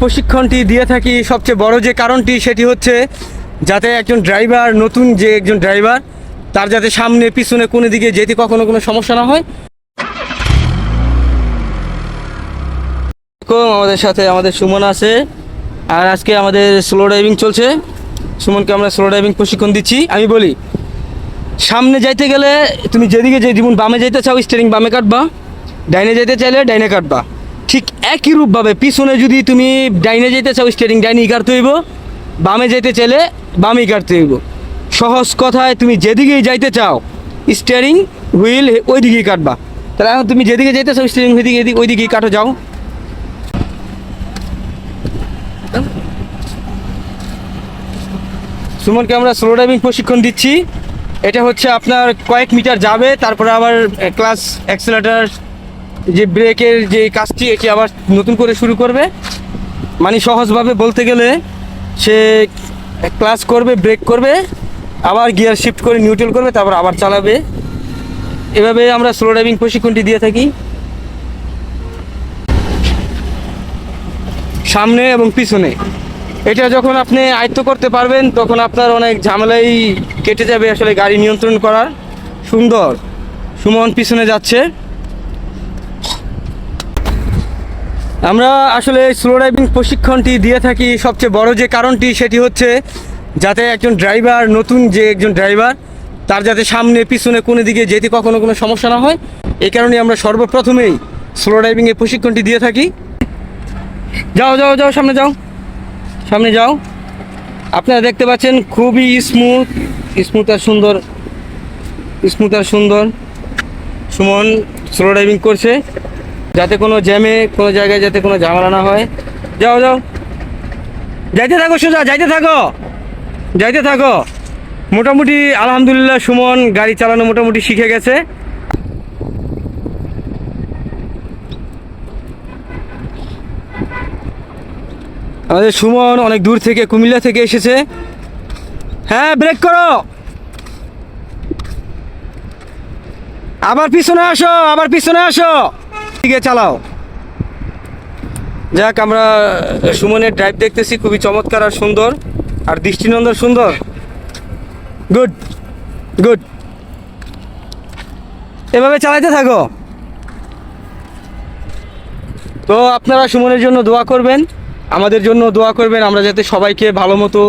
প্রশিক্ষণটি দিয়ে থাকি সবচেয়ে বড় যে কারণটি সেটি হচ্ছে যাতে একজন ড্রাইভার, নতুন যে একজন ড্রাইভার, তার যাতে সামনে পিছনে কোনো দিকে যেতে কখনো কোনো সমস্যা না হয়। আমাদের সাথে আমাদের সুমন আছে, আর আজকে আমাদের স্লো ড্রাইভিং চলছে। সুমনকে আমরা স্লো ড্রাইভিং প্রশিক্ষণ দিচ্ছি। আমি বলি, সামনে যাইতে গেলে তুমি যেদিকে যে যেমন বামে যেতে চাও স্টিয়ারিং বামে কাটবা, ডাইনে যেতে চাইলে ডাইনে কাটবা। ঠিক একই রূপভাবে পিছনে যদি তুমি ডাইনে যেতে চাও স্টিয়ারিং ডাইনেই কাটতে হইব, বামে যেতে চাইলে বামেই কাটতে হইব। সহজ কথায় তুমি যেদিকেই যাইতে চাও স্টিয়ারিং হুইল ওই দিকেই কাটবা। তাহলে এখন তুমি যেদিকে যেতে চাও স্টিয়ারিং ওই দিকেই কাটো, যাও। সুমনকে আমরা স্লো ড্রাইভিং প্রশিক্ষণ দিচ্ছি। এটা হচ্ছে আপনার কয়েক মিটার যাবে, তারপরে আবার ক্লাস অ্যাক্সেলেটার যে ব্রেকের যে কাজটি এটি আবার নতুন করে শুরু করবে। মানে সহজভাবে বলতে গেলে সে ক্লাস করবে, ব্রেক করবে, আবার গিয়ার শিফট করে নিউট্রাল করবে, তারপর আবার চালাবে। এভাবে আমরা স্লো ড্রাইভিং প্রশিক্ষণটি দিয়ে থাকি। সামনে এবং পিছনে এটা যখন আপনি আয়ত্ত করতে পারবেন তখন আপনার অনেক ঝামেলাই কেটে যাবে আসলে গাড়ি নিয়ন্ত্রণ করার। সুন্দর। সুমন পিছনে যাচ্ছে। আমরা আসলে স্লো ড্রাইভিং প্রশিক্ষণটি দিয়ে থাকি সবচেয়ে বড় যে কারণটি সেটি হচ্ছে যাতে একজন ড্রাইভার, নতুন যে একজন ড্রাইভার, তার যাতে সামনে পিছনে কোনো দিকে যেতে কখনো কোনো সমস্যা না হয়। এই কারণে আমরা সর্বপ্রথমেই স্লো ড্রাইভিংয়ের প্রশিক্ষণটি দিয়ে থাকি। যাও যাও যাও, সামনে যাও, সামনে যাও। আপনারা দেখতে পাচ্ছেন খুবই স্মুথ আর সুন্দর সুমন স্লো ড্রাইভিং করছে, যাতে কোনো জ্যামে কোনো জায়গায় যাতে কোনো ঝামেলা না হয়। যাও যাও, যাইতে থাকো, সোজা যাইতে থাকো। মোটামুটি আলহামদুলিল্লাহ সুমন গাড়ি চালানো মোটামুটি শিখে গেছে। আমাদের সুমন অনেক দূর থেকে, কুমিল্লা থেকে এসেছে। হ্যাঁ, ব্রেক করো, আবার পিছনে আসো, দিকে চালাও। যাক, আমরা সুমনের ড্রাইভ দেখতেছি, খুবই চমৎকার আর সুন্দর, আর দৃষ্টিনন্দন সুন্দর। গুড। এভাবে চালাতে থাকো। তো আপনারা সুমনের জন্য দোয়া করবেন, আমাদের জন্য দোয়া করবেন, আমরা যাতে সবাইকে ভালো মতো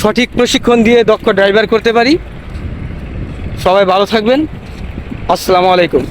সঠিক প্রশিক্ষণ দিয়ে দক্ষ ড্রাইভার করতে পারি। সবাই ভালো থাকবেন। আসসালামু আলাইকুম।